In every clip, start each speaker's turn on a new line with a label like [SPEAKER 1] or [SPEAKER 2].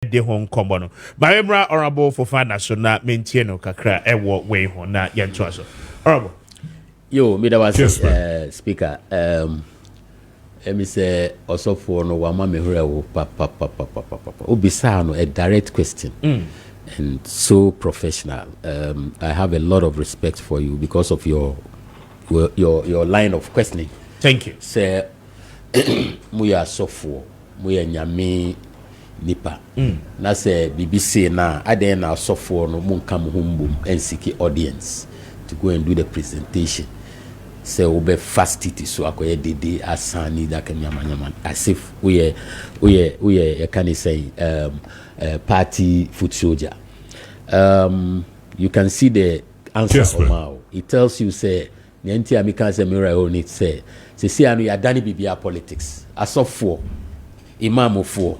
[SPEAKER 1] de hon kombono Maremra honorable for national maintain no kakra ewo we ho na yento aso honorable
[SPEAKER 2] yo me that was speaker me say also for no wa ma me hore wo papa obisa no a direct question and so professional. I have a lot of respect for you because of your line of questioning.
[SPEAKER 1] Thank you.
[SPEAKER 2] Say we are so for we are nyame nipa na say BBC na aden na so for no mun kam humbum and seek audience to go and do the presentation. Say we fast it so akoye dede asani that can nyama as if we can say party foot soldier. You can see the answer Omao. It tells you say the anti-American say mirror only say anu ya dani bibia politics aso for imam for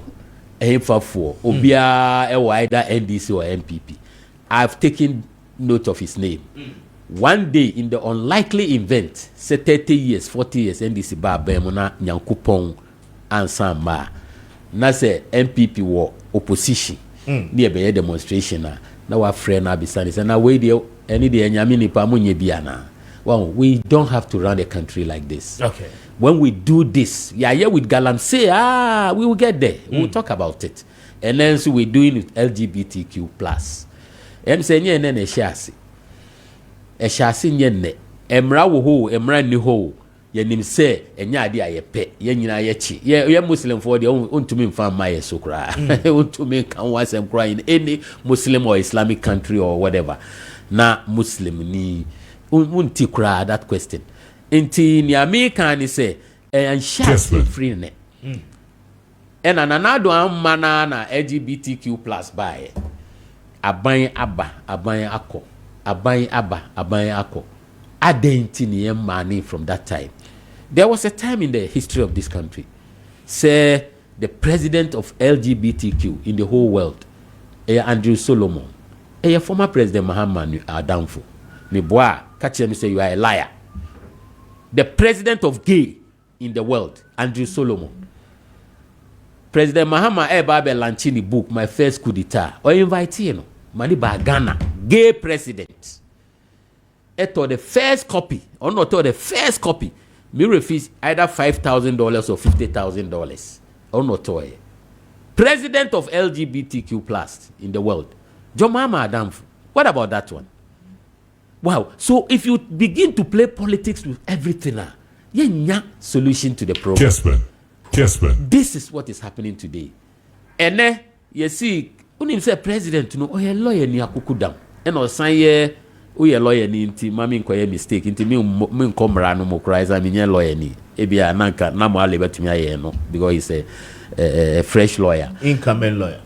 [SPEAKER 2] ehfa for obia either NDC or MPP. I've taken note of his name. One day in the unlikely event, say 30 years, 40 years, NDC ba bemuna nyankupon ansamba. Na say MPP were opposition. Near be demonstration na wa friend na bisani say na we dey any day nyame nipa munye bia na. Well, we don't have to run a country like this.
[SPEAKER 1] Okay.
[SPEAKER 2] When we do this, here with Galam say, we will get there. We'll talk about it. And then so we're doing it LGBTQ plus. Em say nye ne shasi. E shasi nye ne. Emra wo ho, emra ni ho. Ye nim say enya ade ayepe. Ye nyina ye chi. Ye Muslim for the untumi mfa maye so kra. Untumi kan wasem kra in any Muslim or Islamic country or whatever. Na Muslim ni unti kra that question. Inti ni America ni say and shasi free ne. And another amana na LGBTQ plus by aban aba aban ako aban aba aban ako adenti ni money from that time. There was a time in the history of this country say the president of LGBTQ in the whole world Andrew Solomon former president Muhammad Adamfo me boy catch me say you are a liar. The president of gay in the world Andrew Solomon. President Mahama Babe Lanchini book, My First Coup d'etat. Or invite you, Maniba Ghana, gay president. Eto the first copy, or not the first copy, me refuse either $5,000 or $50,000. Or not toy. President of LGBTQ plus in the world. John Mama Adam. What about that one? Wow. So if you begin to play politics with everything, you solution to the problem.
[SPEAKER 3] Kessben.
[SPEAKER 2] This is what is happening today. And then you see, when you say president, no, a lawyer ni akukudam. And or say we a lawyer ni inti mami nkoye mistake inti mi nkomra no mo cries I mean lawyer ni. Ebia nanka na mo alebe tumi aye no because he's a fresh lawyer.
[SPEAKER 1] Incoming lawyer.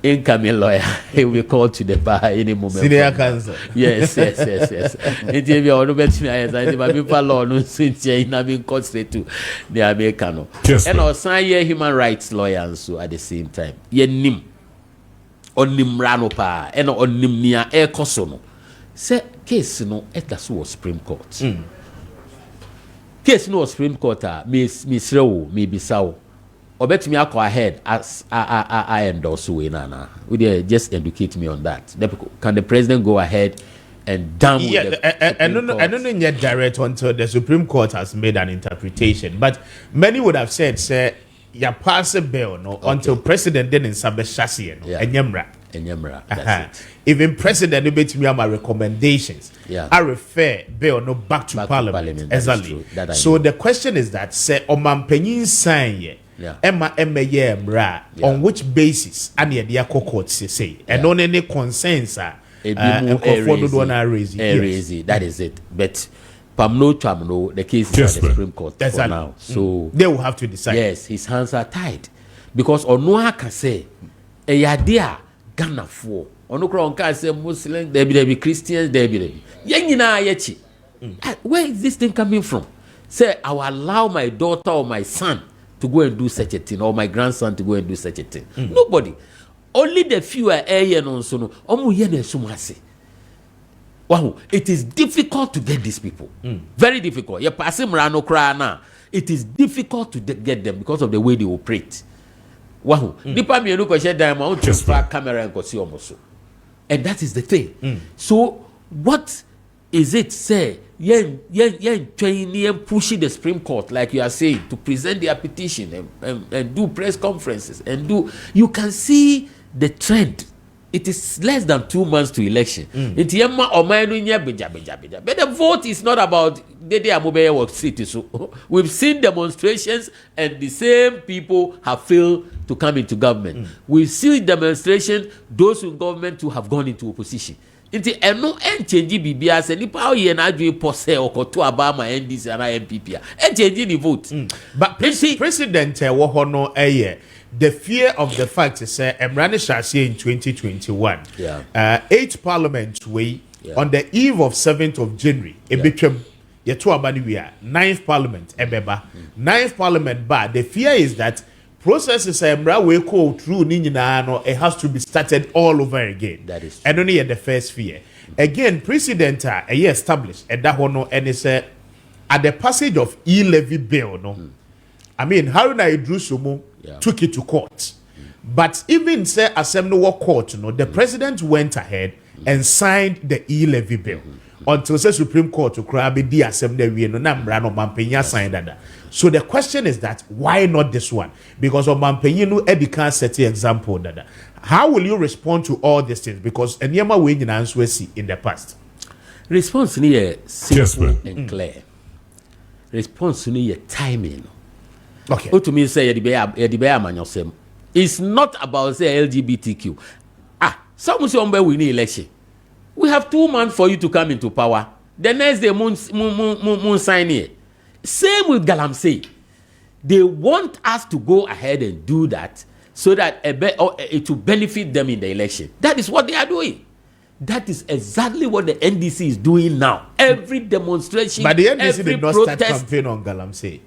[SPEAKER 2] He will be called to the bar any moment.
[SPEAKER 1] Senior counsel.
[SPEAKER 2] Yes. Inti ebia onu betumi aye say inti mami pa law no sinche na be court straight to the Americano. And or say human rights lawyers so at the same time. Ye nim onim rano pa and onim nia e koso no. Say case no etaso was Supreme Court. Case no Supreme Court me srewo me bisawo. Obetumi akọ ahead as I endorse we na. We just educate me on that. Can the president go ahead and damn with the
[SPEAKER 1] I don't know yet direct until the Supreme Court has made an interpretation. But many would have said, say, ya pass a bill no until president didn't sabe chassis no enyemra.
[SPEAKER 2] That's it.
[SPEAKER 1] Even president obet me my recommendations. I refer bill no back to parliament. Exactly. So the question is that say omampanyin sign ye. Emma on which basis and the court say and on any consensus
[SPEAKER 2] that is it. But Pamno, the case is at the Supreme Court for now. So
[SPEAKER 1] they will have to decide.
[SPEAKER 2] Yes, his hands are tied. Because Onoa can say a yadia Ghana for Onokron can say Muslim, there be Christians, there be Yenina Yechi. Where is this thing coming from? Say I will allow my daughter or my son to go and do such a thing, or my grandson to go and do such a thing. Nobody. Only the few are on sono. Wow, it is difficult to get these people. Very difficult. You pass him rano cry now. It is difficult to get them because of the way they operate. Wahu. Nipa mi enu ko share dan ma on fa camera and ko see omo so. And that is the thing. So what is it say? Yen pushing the Supreme Court, like you are saying, to present their petition and do press conferences and do. You can see the trend. It is less than 2 months to election. But the vote is not about city. So we've seen demonstrations and the same people have failed to come into government. We've seen demonstrations, those in government who have gone into opposition. Inti eno change bibia se nipa o ye na adwe pose okoto aba ma NDC and MPP change the vote.
[SPEAKER 1] But president wo ho no the fear of the fact is Emrani Shasi in 2021. 8th Parliament way on the eve of 7th of January. Ebetwem yeto abani we are 9th Parliament ebeba. 9th Parliament ba the fear is that processes Emra we go through ni nyina no it has to be started all over again.
[SPEAKER 2] That is true.
[SPEAKER 1] And only the first fear. Again, president established and that one and it's at the passage of e-levy bill no. I mean, Haruna Idrusumu took it to court. But even say assembly court, the president went ahead and signed the e-levy bill until the Supreme Court to grab the assembly signed that. So the question is that why not this one? Because of Mampenyinu Edika set the example that. How will you respond to all these things? Because Enyama we in answer see in the past.
[SPEAKER 2] Response ni simple and clear. Response ni timing.
[SPEAKER 1] Okay.
[SPEAKER 2] What to me say it's not about say LGBTQ. Some say we need election. We have 2 months for you to come into power. The next day moon sign here. Same with Galamsey. They want us to go ahead and do that so that it will benefit them in the election. That is what they are doing. That is exactly what the NDC is doing now. Every demonstration,
[SPEAKER 1] but the NDC
[SPEAKER 2] every
[SPEAKER 1] did not
[SPEAKER 2] protest,
[SPEAKER 1] start campaign on Galamsey.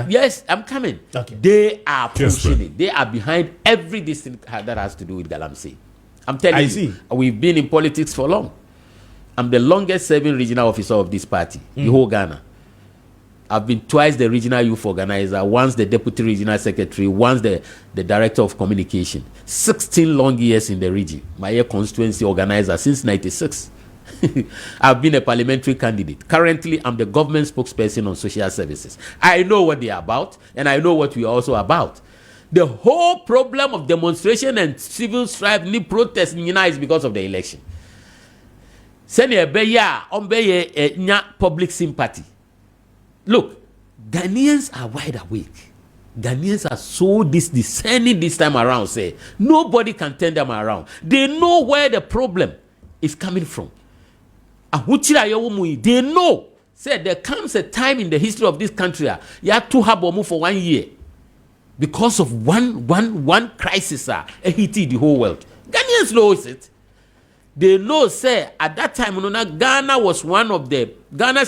[SPEAKER 2] Yes, I'm coming.
[SPEAKER 1] Okay.
[SPEAKER 2] They are pushing it. They are behind every decision that has to do with Galamsey. I'm telling you, we've been in politics for long. I'm the longest serving regional officer of this party, the whole Ghana. I've been twice the regional youth organizer, once the deputy regional secretary, once the director of communication. 16 long years in the region. My constituency organizer since 96. I've been a parliamentary candidate. Currently, I'm the government spokesperson on social services. I know what they are about, and I know what we are also about. The whole problem of demonstration and civil strife, ni protest, is because of the election. Send a beya on nya public sympathy. Look, Ghanaians are wide awake. Ghanaians are so discerning this time around. Say nobody can turn them around. They know where the problem is coming from. They know. Say there comes a time in the history of this country. You have to have for 1 year because of one crisis. It hit the whole world. Ghanaians knows it. They know, say, at that time, Ghana's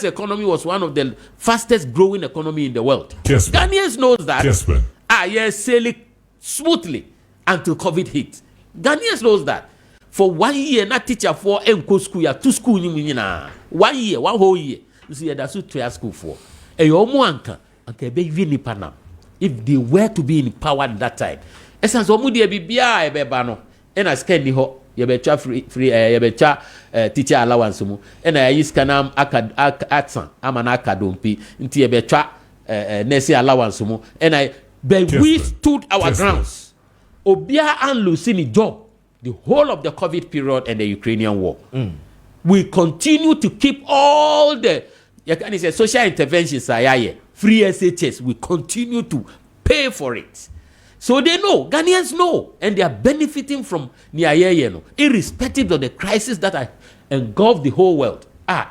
[SPEAKER 2] economy was one of the fastest growing economy in the world.
[SPEAKER 3] Kessben.
[SPEAKER 2] Ghanaians knows that.
[SPEAKER 3] Kessben.
[SPEAKER 2] Yes, sailing smoothly until COVID hit. Ghanaians knows that. For 1 year, not teacher for enco school, ya 2 school, 1 year, 1 whole year. You see, that's what 3 school for. If they were to be in power at that time, essence omudi bibia ebebano, and I scan the yebecha free yebecha teacher allowance mu and I use kanam atsan amana akadompi nti yebecha nurse allowance mu and we stood our grounds. Obia and Lucini job the whole of the COVID period and the Ukrainian war. We continue to keep all the social interventions free SHS. We continue to pay for it. So they know, Ghanaians know, and they are benefiting from irrespective of the crisis that are engulfed the whole world.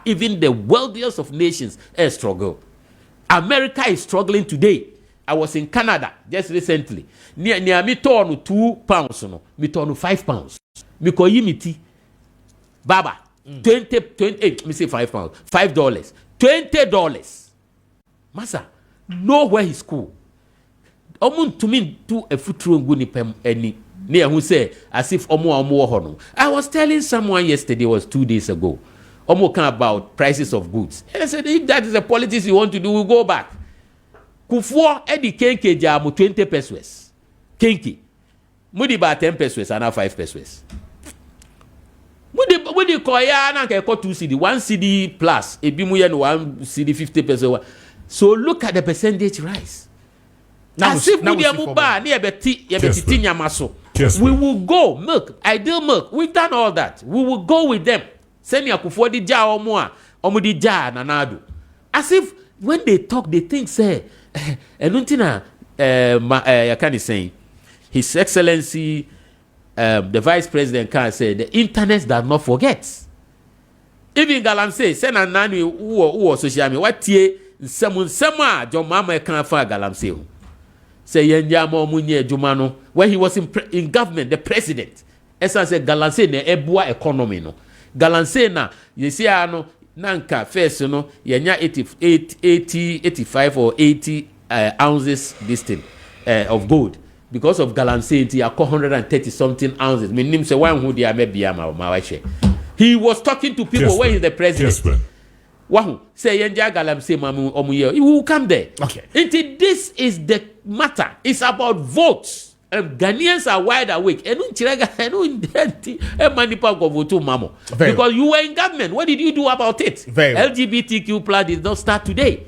[SPEAKER 2] Even the wealthiest of nations struggle. America is struggling today. I was in Canada just recently. Near me torn £2, me torn £5. Me ko yimiti. Baba, 28, me say £5. $5. $20. Masa, nowhere is cool. To me to a futuro nguni pem any near who say as if omo hono. I was telling someone yesterday, was 2 days ago. Omo can about prices of goods. And I said, if that is the politics you want to do, we'll go back. Kufuor edi kenke jamu 20 pesos. Kenke. Mudi ba 10 pesos and 5 pesos. Mudi koya na ke ko 2 CD, 1 CD plus, ebi mu ye no 1 CD 50 pesos. So look at the percentage rise. As if we will go milk, ideal milk. We've done all that. We will go with them. Send me a kufodi ja or more. Omudi ja nanadu. As if when they talk, they think say, enuntina Yakani saying, His Excellency, the Vice President can say the internet does not forget. Even Galam say, send a nani who social media. What ye someone John Mama can for Galam say. Say Yenjamo Munye Jumano, when he was in government, the president. Esa say Galanse ne ebua economy no. Galanse na you see ano nanka first no yenya 85 or 80 ounces this thing of gold because of Galanse it 130 something ounces. Meaning say one who dia maybe ma he was talking to people when he's the president. Wahu say Yenja Galamse mamu omuye. He will come there.
[SPEAKER 1] Okay.
[SPEAKER 2] Until this is the matter. It's about votes. Ghanaians are wide awake. Because you were in government. What did you do about it? LGBTQ plus did not start today.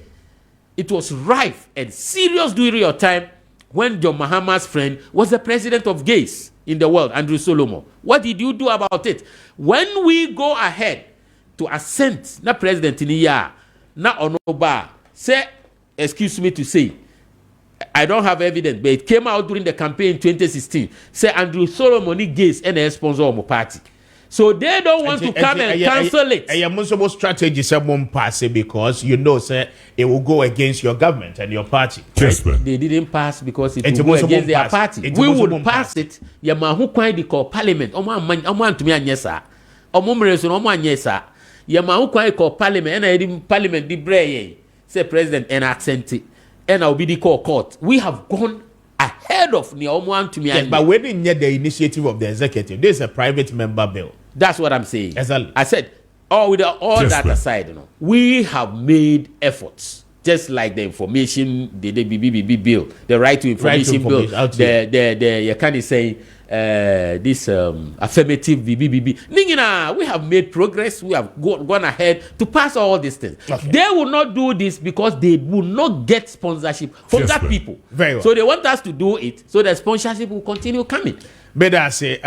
[SPEAKER 2] It was rife and serious during your time when John Mahama's friend was the president of gays in the world, Andrew Solomon. What did you do about it? When we go ahead to assent, na president in year, na onoba, say, excuse me to say, I don't have evidence, but it came out during the campaign in 2016. Say Andrew Solomon gays and a sponsor of my party. So they don't want to come and cancel it.
[SPEAKER 1] A possible strategy someone pass it because you know, sir, it will go against your government and your party.
[SPEAKER 2] Right? They didn't pass because it will go against their party. We would pass it. Yamahu kwai di call parliament. Oman to me anyesa. Omumreso omo anyesa. Yamahu kwai call parliament and parliament di breye. Say president and accent it. And I'll be the court. We have gone ahead of Niomuan to me.
[SPEAKER 1] Yes, but we didn't get the initiative of the executive. This is a private member bill.
[SPEAKER 2] That's what I'm saying.
[SPEAKER 1] Exactly.
[SPEAKER 2] I said, with all that aside, you know, we have made efforts. Just like the information, the BBB bill, the right to information bill, you can't say this affirmative BBB. Ningina, we have made progress. We have gone ahead to pass all these things. Okay. They will not do this because they will not get sponsorship from that people.
[SPEAKER 1] Very well.
[SPEAKER 2] So they want us to do it so the sponsorship will continue coming.
[SPEAKER 1] But I say.